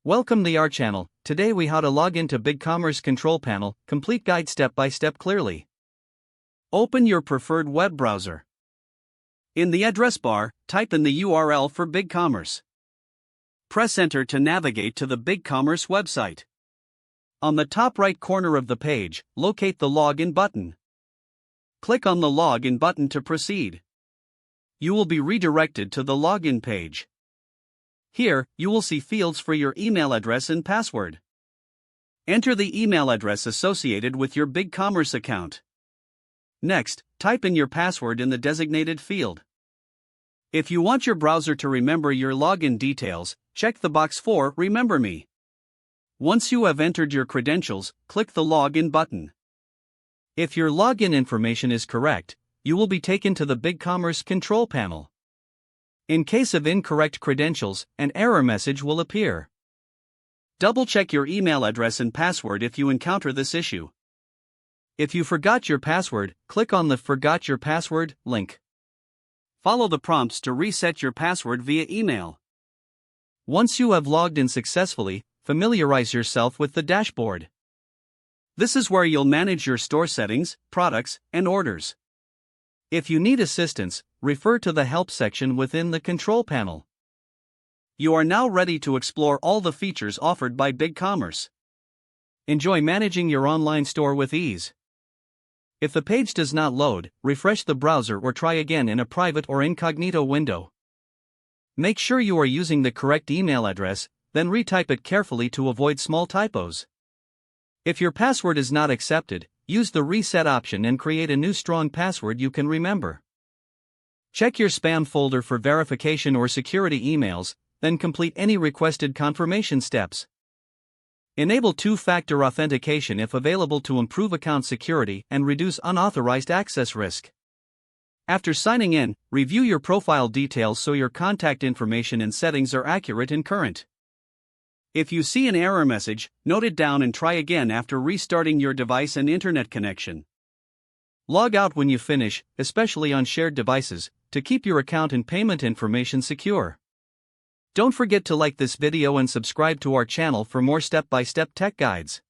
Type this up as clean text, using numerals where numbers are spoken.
Welcome to our channel. Today we how to log into BigCommerce control panel, complete guide step by step clearly. Open your preferred web browser. In the address bar, type in the URL for BigCommerce. Press enter to navigate to the BigCommerce website. On the top right corner of the page, locate the login button. Click on the login button to proceed. You will be redirected to the login page. Here, you will see fields for your email address and password. Enter the email address associated with your BigCommerce account. Next, type in your password in the designated field. If you want your browser to remember your login details, check the box for Remember Me. Once you have entered your credentials, click the Login button. If your login information is correct, you will be taken to the BigCommerce control panel. In case of incorrect credentials, an error message will appear. Double-check your email address and password if you encounter this issue. If you forgot your password, click on the Forgot Your Password link. Follow the prompts to reset your password via email. Once you have logged in successfully, familiarize yourself with the dashboard. This is where you'll manage your store settings, products, and orders. If you need assistance, refer to the Help section within the control panel. You are now ready to explore all the features offered by BigCommerce. Enjoy managing your online store with ease. If the page does not load, refresh the browser or try again in a private or incognito window. Make sure you are using the correct email address, then retype it carefully to avoid small typos. If your password is not accepted, use the reset option and create a new strong password you can remember. Check your spam folder for verification or security emails, then complete any requested confirmation steps. Enable two-factor authentication if available to improve account security and reduce unauthorized access risk. After signing in, review your profile details so your contact information and settings are accurate and current. If you see an error message, note it down and try again after restarting your device and internet connection. Log out when you finish, especially on shared devices, to keep your account and payment information secure. Don't forget to like this video and subscribe to our channel for more step-by-step tech guides.